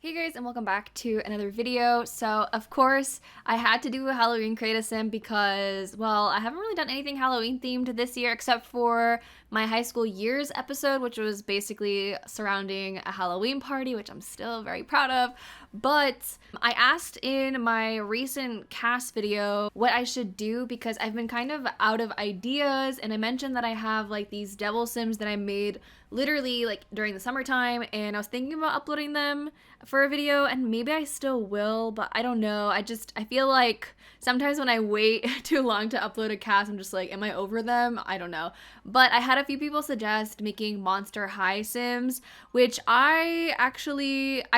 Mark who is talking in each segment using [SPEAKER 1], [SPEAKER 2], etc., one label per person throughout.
[SPEAKER 1] Hey guys, and welcome back to another video. So of course I had to do a Halloween create a sim because, well, I haven't really done anything Halloween themed this year except for my high school years episode, which was basically surrounding a Halloween party, which I'm still very proud of. But I asked in my recent cast video what I should do because I've been kind of out of ideas, and I mentioned that I have like these devil sims that I made literally like during the summertime, and I was thinking about uploading them for a video, and maybe I still will, but I don't know. I feel like sometimes when I wait too long to upload a cast, I'm just like, am I over them? I don't know. But I had a few people suggest making Monster High sims, which I've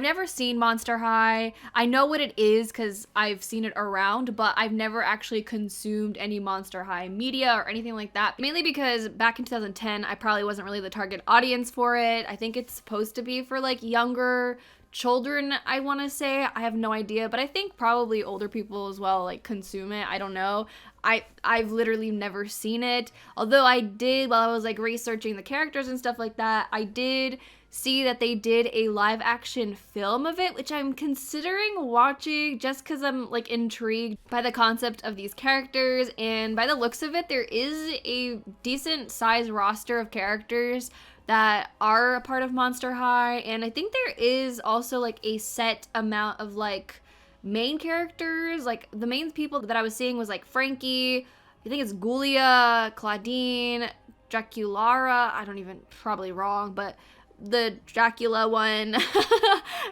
[SPEAKER 1] never seen Monster High. I know what it is because I've seen it around, but I've never actually consumed any Monster High media or anything like that. Mainly because back in 2010, I probably wasn't really the target audience for it. I think it's supposed to be for like younger children, I want to say. I have no idea, but I think probably older people as well like consume it. I don't know. I've literally never seen it. Although I did, while I was like researching the characters and stuff like that, I did see that they did a live action film of it, which I'm considering watching just because I'm like intrigued by the concept of these characters, and by the looks of it, there is a decent size roster of characters that are a part of Monster High, and I think there is also like a set amount of like main characters. Like the main people that I was seeing was like Frankie, I think it's Gulia, Clawdeen, Draculara, I don't even, probably wrong, but the Dracula one.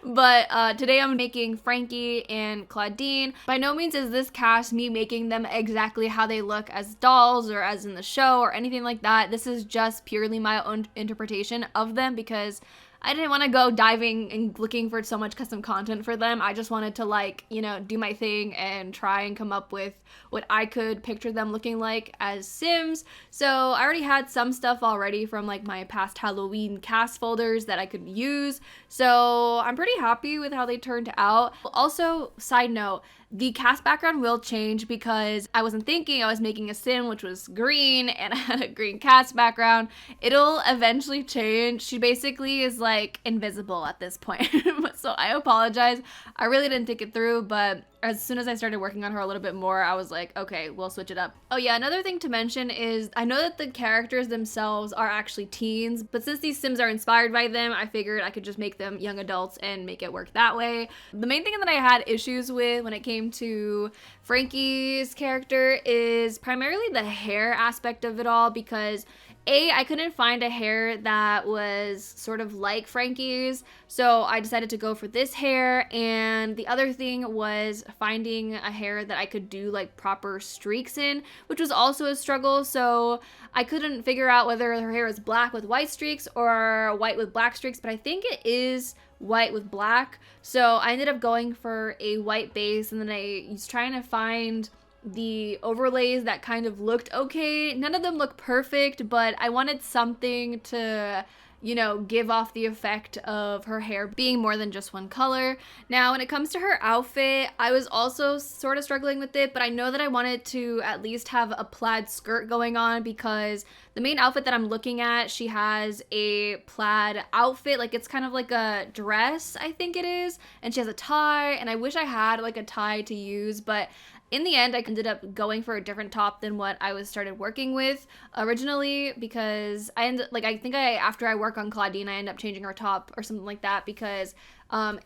[SPEAKER 1] But today I'm making Frankie and Clawdeen. By no means is this cast me making them exactly how they look as dolls or as in the show or anything like that. This is just purely my own interpretation of them because I didn't want to go diving and looking for so much custom content for them. I just wanted to like, you know, do my thing and try and come up with what I could picture them looking like as Sims. So I already had some stuff already from like my past Halloween cast folders that I could use. So I'm pretty happy with how they turned out. Also, side note, the cast background will change because I wasn't thinking I was making a sim which was green and I had a green cast background. It'll eventually change. She basically is like invisible at this point. So I apologize. I really didn't think it through, but as soon as I started working on her a little bit more, I was like, okay, we'll switch it up. Oh yeah, another thing to mention is I know that the characters themselves are actually teens, but since these sims are inspired by them, I figured I could just make them young adults and make it work that way. The main thing that I had issues with when it came to Frankie's character is primarily the hair aspect of it all, because I couldn't find a hair that was sort of like Frankie's, so I decided to go for this hair. And the other thing was finding a hair that I could do like proper streaks in, which was also a struggle. So I couldn't figure out whether her hair was black with white streaks or white with black streaks, but I think it is white with black. So I ended up going for a white base, and then I was trying to find the overlays that kind of looked okay. None of them look perfect, but I wanted something to, you know, give off the effect of her hair being more than just one color. Now, when it comes to her outfit, I was also sort of struggling with it, but I know that I wanted to at least have a plaid skirt going on because the main outfit that I'm looking at, she has a plaid outfit, like it's kind of like a dress, I think it is, and she has a tie, and I wish I had like a tie to use, but in the end, I ended up going for a different top than what I started working with originally, because after I work on Clawdeen, I end up changing her top or something like that, because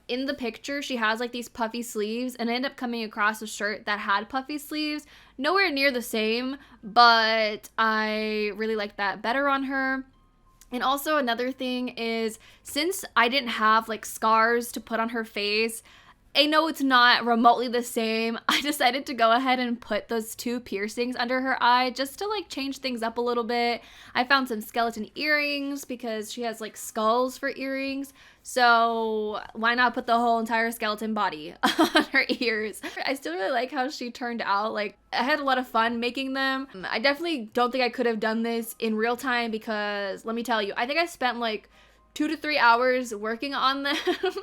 [SPEAKER 1] in the picture she has like these puffy sleeves, and I end up coming across a shirt that had puffy sleeves, nowhere near the same, but I really like that better on her. And also another thing is, since I didn't have like scars to put on her face, I know it's not remotely the same. I decided to go ahead and put those 2 piercings under her eye just to like change things up a little bit. I found some skeleton earrings because she has like skulls for earrings. So why not put the whole entire skeleton body on her ears? I still really like how she turned out. Like, I had a lot of fun making them. I definitely don't think I could have done this in real time because, let me tell you, I think I spent like 2 to 3 hours working on them,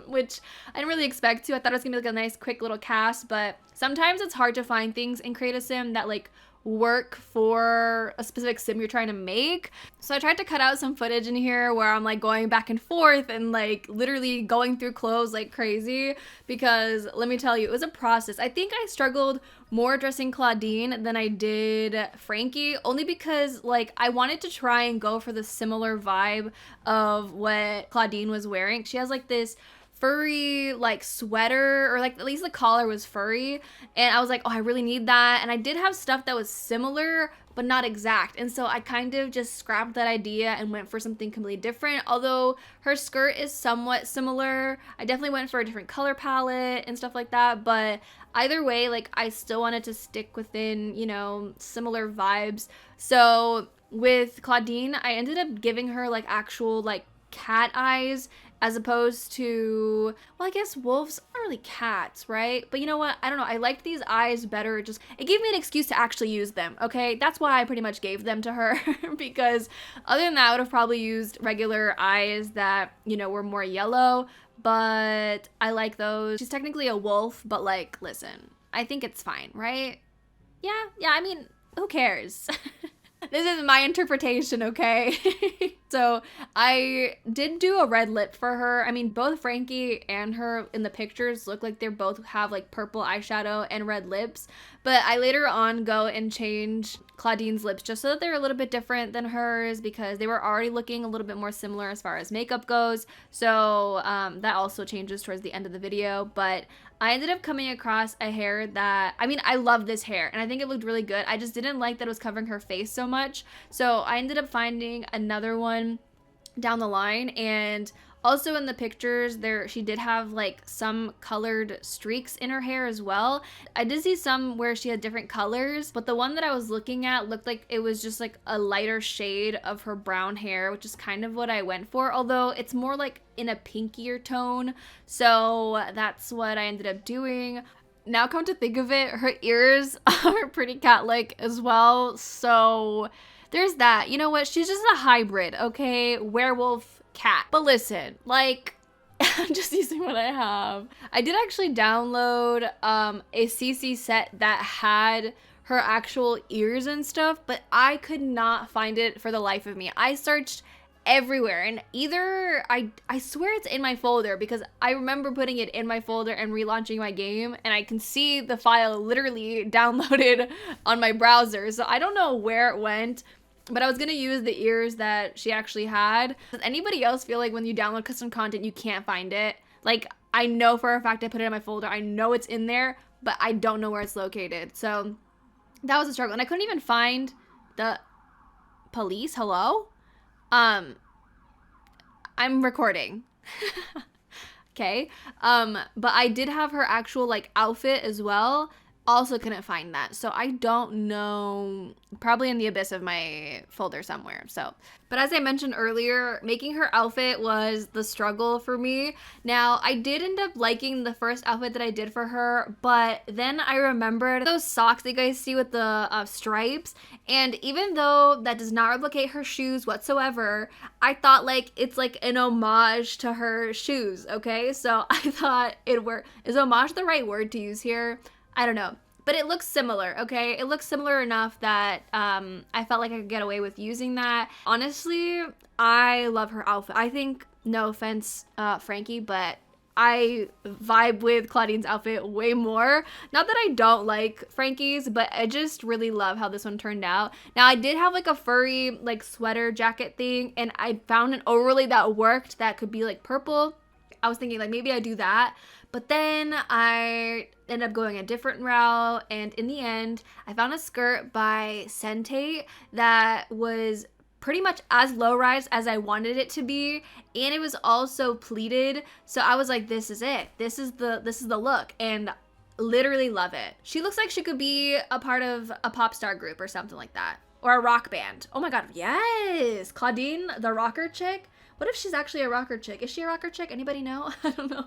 [SPEAKER 1] which I didn't really expect to. I thought it was gonna be like a nice quick little cast, but sometimes it's hard to find things in Create a Sim that like work for a specific sim you're trying to make. So I tried to cut out some footage in here where I'm like going back and forth and like literally going through clothes like crazy, because let me tell you, it was a process. I think I struggled more dressing Clawdeen than I did Frankie, only because like I wanted to try and go for the similar vibe of what Clawdeen was wearing. She has like this furry like sweater, or like at least the collar was furry, and I was like, oh, I really need that. And I did have stuff that was similar but not exact, and so I kind of just scrapped that idea and went for something completely different. Although her skirt is somewhat similar, I definitely went for a different color palette and stuff like that. But either way, like I still wanted to stick within, you know, similar vibes. So with Clawdeen, I ended up giving her like actual like cat eyes, as opposed to, well, I guess wolves aren't really cats, right? But you know what? I don't know. I liked these eyes better. It gave me an excuse to actually use them, okay? That's why I pretty much gave them to her because other than that, I would have probably used regular eyes that, you know, were more yellow, but I like those. She's technically a wolf, but like, listen, I think it's fine, right? Yeah, I mean, who cares? This is my interpretation, okay? So I did do a red lip for her. I mean, both Frankie and her in the pictures look like they both have like purple eyeshadow and red lips. But I later on go and change Clawdeen's lips just so that they're a little bit different than hers, because they were already looking a little bit more similar as far as makeup goes. So that also changes towards the end of the video. But I ended up coming across a hair that, I mean, I love this hair and I think it looked really good. I just didn't like that it was covering her face so much. So I ended up finding another one down the line, and also in the pictures there she did have like some colored streaks in her hair as well. I did see some where she had different colors, but the one that I was looking at looked like it was just like a lighter shade of her brown hair, which is kind of what I went for, although it's more like in a pinkier tone. So that's what I ended up doing. Now come to think of it, her ears are pretty cat-like as well, so there's that. You know what? She's just a hybrid, okay? Werewolf cat. But listen, like, I'm just using what I have. I did actually download a CC set that had her actual ears and stuff, but I could not find it for the life of me. I searched everywhere, and either I swear it's in my folder, because I remember putting it in my folder and relaunching my game, and I can see the file literally downloaded on my browser. So I don't know where it went, but I was gonna use the ears that she actually had. Does anybody else feel like when you download custom content you can't find it? Like, I know for a fact I put it in my folder, I know it's in there, but I don't know where it's located. So that was a struggle, and I couldn't even find the police. Hello? I'm recording. Okay. But I did have her actual like outfit as well. Also couldn't find that. So I don't know, probably in the abyss of my folder somewhere. So, but as I mentioned earlier, making her outfit was the struggle for me. Now, I did end up liking the first outfit that I did for her, but then I remembered those socks that you guys see with the stripes. And even though that does not replicate her shoes whatsoever, I thought like it's like an homage to her shoes, okay? So I thought it worked. Is homage the right word to use here? I don't know, but it looks similar, okay? It looks similar enough that I felt like I could get away with using that. Honestly, I love her outfit. I think, no offense, Frankie, but I vibe with Clawdeen's outfit way more. Not that I don't like Frankie's, but I just really love how this one turned out. Now, I did have like a furry like sweater jacket thing, and I found an overlay that worked that could be like purple. I was thinking like maybe I do that, but then I ended up going a different route, and in the end, I found a skirt by Sentate that was pretty much as low-rise as I wanted it to be, and it was also pleated. So I was like, this is it. This is the look, and literally love it. She looks like she could be a part of a pop star group or something like that, or a rock band. Oh my god, yes! Clawdeen, the rocker chick. What if she's actually a rocker chick? Is she a rocker chick? Anybody know? I don't know.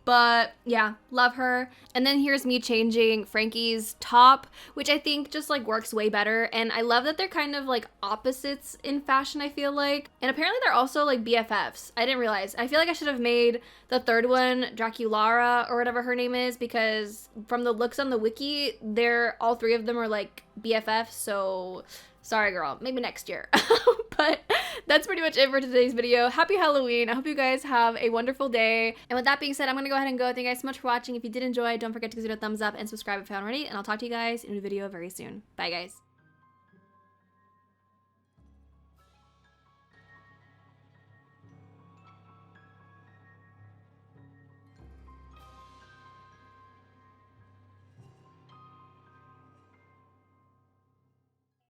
[SPEAKER 1] But yeah, love her. And then here's me changing Frankie's top, which I think just like works way better. And I love that they're kind of like opposites in fashion, I feel like. And apparently they're also like BFFs. I didn't realize. I feel like I should have made the third one Draculara or whatever her name is, because from the looks on the wiki, all three of them are like BFFs. So sorry, girl. Maybe next year. But that's pretty much it for today's video. Happy Halloween. I hope you guys have a wonderful day. And with that being said, I'm going to go ahead and go. Thank you guys so much for watching. If you did enjoy, don't forget to give it a thumbs up and subscribe if you haven't already. And I'll talk to you guys in a video very soon. Bye, guys.